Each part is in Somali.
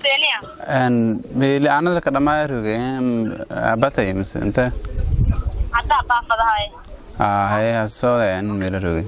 ثانية ميل أنا لك دماغ أبتي مثلا أنت حتى بافض هاي هالصورة يعني ميل روي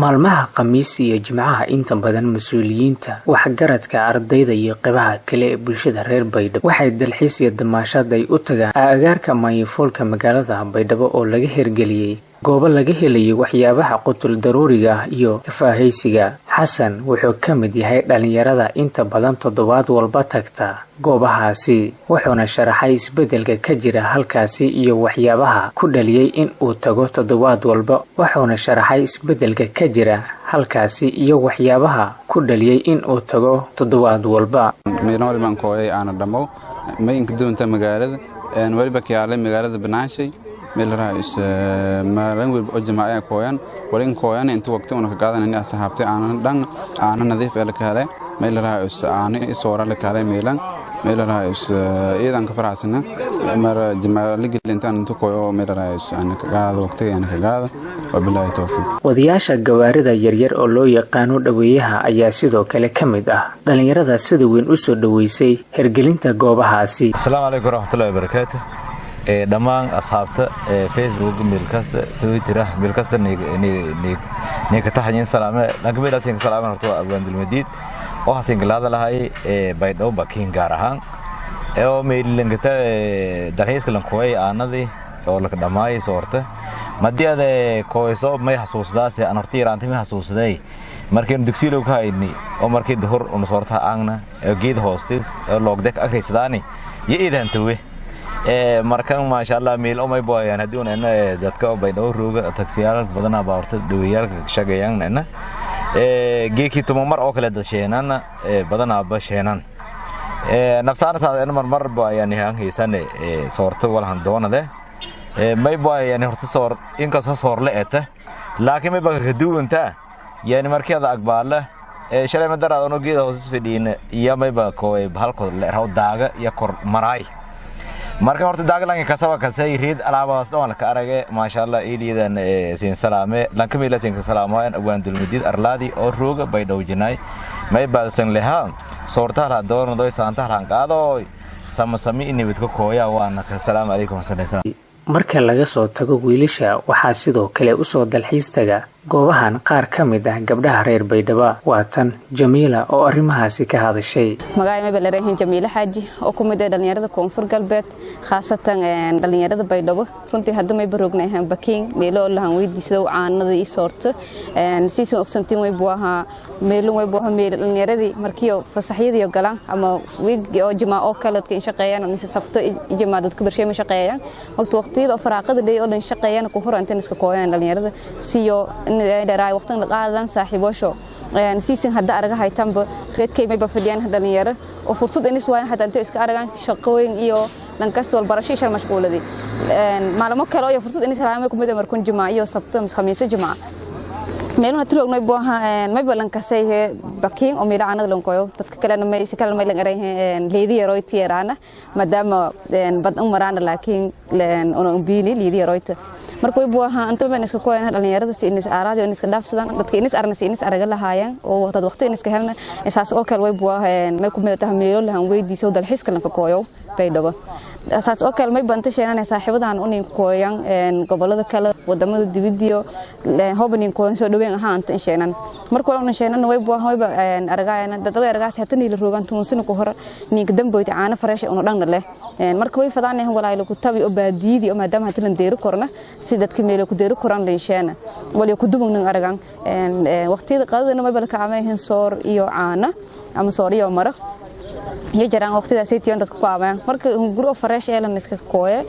maalmaha khamiis iyo jimcaha inta badan mas-uuliyiinta waxgaradka ardayda iyo qaybaha kale ee bulshada reer Baydhabo waxay dalxiis iyo damaashaad ay u tagaan agagaarka maayifoolka magaalada Baydhabo oo laga hirgeliyay goobo laga helayo waxyaabaha qutul daruuriga ah iyo kafaahaysiga. Xasan wuxuu ka mid yahay dhalinyarada inta badan toddobaad walba tagta goobahaasi, wuxuuna sharaxay isbedelka ka jira halkaasi iyo waxyaabaha ku dhaliyay in uu tago toddobaad walba. Wuxuuna sharaxay isbedelka ka jira halkaasi iyo waxyaabaha ku dhaliyay in uu tago toddobaad walba. meelnool baan kooyay aan dhamo maynka doonta magaalada waliba kiyaalay magaalada Banaanshay meel raayis maalan wal jamaacada kooyan warin kooyan inta waqti una ka qaadanay asxaabtay aan nadiif ee la kale meel raayis aan soora la kale meel raayis iidan ka faraasana mar jamaalig intaan inta kooyo meel raayis aan ka qaado waqti aan ka qaado wabillahi tawfiiq. Wadayaasha gawaarida yaryar oo loo yaqaano dhaweeyaha ayaa sidoo kale ka mid ah dhalinyarada sida weyn u soo dhaweysay hirgelinta goobahaasi. Assalaamu alaykum warahmatullahi wabarakatuh. dhammaan asxaabta Facebook meel kasta Twitter meel kasta ni ka taxayeen salaame laakiin salaame horto abandul madid oo hasin galaada lahay Baydhabo bakin gaar ahaan oo meel langata dalxiiska lan kooyay aanadii oo la dhamaay soorta madiyada kooyso may xasuusdaas aan hortii raantii may xasuusday markii dugsiga ka hayni oo markii duhur una soorta aagna geed hostis oo logdek akhriisadaani yeedan tuwe markan ma sha Allah meel oo may booyaan hadii una dadka Baydhabo rooga taksiyaal badan abaarta dhaweeyalka shaqeeyaan geeki tuma mar oo kala dasheenan badan aba sheenan nafsana saad mar booyaan haan heesan soorta walahan doonade may booyaan horta soor in ka soor leeta laakiin may baa duwanta yani markii aad aqbaala shalay ma daraad oo geed hoos fidin iyo may baa kooy halko raw daaga iyo kor maraay marka horta daaglan ka sawa ka say reed alaabaas dhoon ka aragay ma sha Allah iiliidan siin salaame lan kamila siin salaamaan awaan dulmidid arlaadi oo rooga Baydhabo jinay may baalsan leha soorta la doon doy saanta ran qaado samasami inibid ka kooya waan ka salaam alaykum sallallahu. Marka laga soo tago wiilasha waxaa sidoo kale u soo dalxiis taga goobahan qaar ka mid ah gabdhaha reer Baydhabo. Waatan Jamiila oo arrimahaasi ka hadashay. magacayga ma baleeyahay Jamiila Xaaji oo ku mid ah dhalinyarada Koonfur Galbeed khaasatan dhalinyarada Baydhabo runtii hadda may baroognayeen bakin meelo lahan weydiisay caanada iyo soorta si soo ogsantiin way buaha meelo way buaha meel dhalinyaradi markii fasaxyada galaan ama week oo jamaa oo kala ka shaqeeyaan mise sabta jamaa dadka barshay ma shaqeeyaan waqtiyada faraaqada day oo dhan shaqeeyaan ku horanteen iska kooyaan dhalinyarada siyo dheeraay waqtan la qaadan saaxiibosho siisin hadda araga haytanba reedkay may bafadiyaan dhalinyaro oo fursad in iswaan hadda inta iska aragaan shaqooyin iyo lankasta wal barashay shar mashquuladi maalmo kale oo fursad in salaamay ku mid markun jamaa iyo sabta mis khamiis jamaa meeluna tirognay booha may balan ka say bakin oo meelo aanad lan kooyo dadka kale ma is kale may lan areen leedii yaroyti yarana maadaama bad umarana laakiin ona umbiini leedii yaroyta markay booha inta baan iska kooyaan dhalinyarada si in is aaraad iyo in iska dhaafsadaan dadka in is arna si in is araga lahaayeen oo waqti waqti in iska helna isaas oo kale way booha may ku mid tahay meelo lahan weydiiso dalxiiska lan ka kooyo Baydhabo asaas oo kale may banta sheenana saaxiibadan u nin kooyan gobolada kale wadamada dibidiyo hobnin kooyan soo dhaweyn ahaan inta sheenan markii walaal sheenan way boohan way aragayana dadway aragaas hata niil roogan tuunsin ku hor nin damboyd caana fareesh oo dhan leh markii way fadaan walaal ku tabi oo baadiidi oo maadaama hata lan deero korna si dadka meel ku deero koran leesheena wali ku dubugnan aragan waqtiyada qadadana way balka caameen soor iyo caana ama soor iyo maraq يجران وقتي ذا سيتيون تتقوى مرك جروب فريش إلى الناس كوية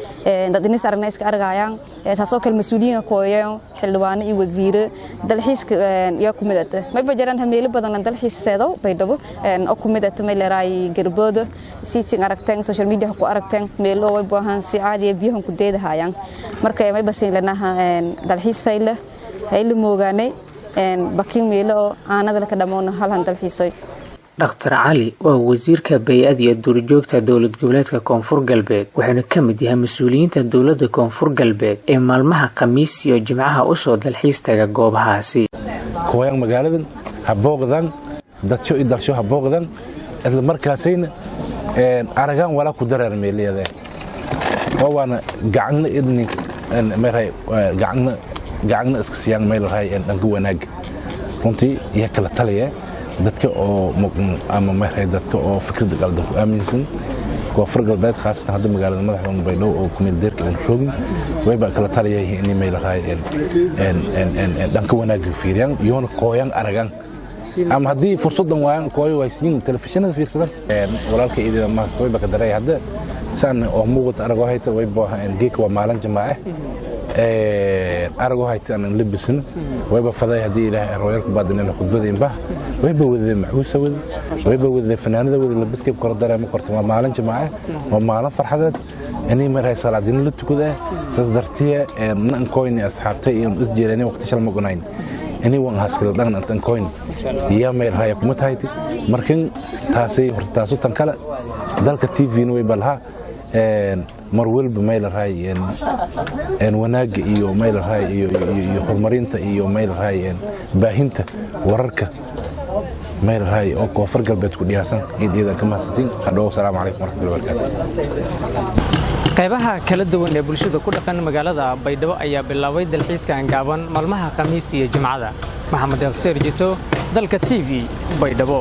داد الناس أرنا إسك أرجعيان ساسوك المسؤولين كوية حلوان يوزير دالحيس ياكم دته ما بجران هم يلي بدنا دالحيس سادو بيدبو أكم دته ما اللي راي جربود سيتين أركتين سوشيال ميديا هكو أركتين ميلو ويبوهان سعادي بيهم كديد هايان مرك ما بسين لنا دالحيس فايلة هاي اللي موجاني بكين ميلو أنا ذلك دمون هالهن دالحيسوي Dr. Ali waa wasiirka bay'ad iyo duurjoogta dawlad goboleedka Koonfur Galbeed waxaana ka mid yahay mas'uuliyiinta dawladda Koonfur Galbeed ee maalmaha Khamiis iyo Jimcaha u soo dalxiis taga goobahaasi kooyan magaaladan habooqdan dadso idalsho habooqdan isla markaasayna aragaan wala ku dareer meeliyada oo waana gacanna idni meeray gacanna iska siyaan meel raay dhanka wanaag runtii iyo kala taliya dadka oo ama meeray dadka oo fikrada qaldan ku aaminsan koonfur galbeed khaasatan hadda magaalada madaxda Baydhabo oo ku meel deerka aan joogin way ba kala taliyay in meel raay dhanka wanaag fiiriyaan iyo kooyan aragaan ama haddii fursadan waan kooyo waysiin telefishinada fiirsadan walaalka idin maasta way ba ka daray hadda saan oo muuqato arago hayta way baahan geek waa maalin jamaace arago hayta aan labisno way ba faday hadii ilaahay rooyalka baadina khudbadeen bah way ba wada maxuusa way ba wada fanaanada wada labiska kor dareemo korto waa maalin jamaace waa maalin farxadeed inay maray salaadina la tukada saas dartiya aan kooyni asxaabtay iyo isjeelani waqti shal ma gonayn inay waan haskil dhan aan kooyni iyo meel hay kuma tahayti markin taasay hortaaso tan kala dalka TV way balha mar walba meel raay wanaag iyo meel raay iyo horumarinta iyo meel raay baahinta wararka meel raay oo koonfur galbeed ku dhiyaasan iidan ka mahadsantiin hadhow salaamu calaykum warahmatullahi wabarakatuh qaybaha kala duwan ee bulshada ku dhaqan magaalada Baydhabo ayaa bilaabay dalxiiskan gaaban maalmaha Khamiis iyo Jimcada. Maxamed Absir Jito, dalka TV, Baydhabo.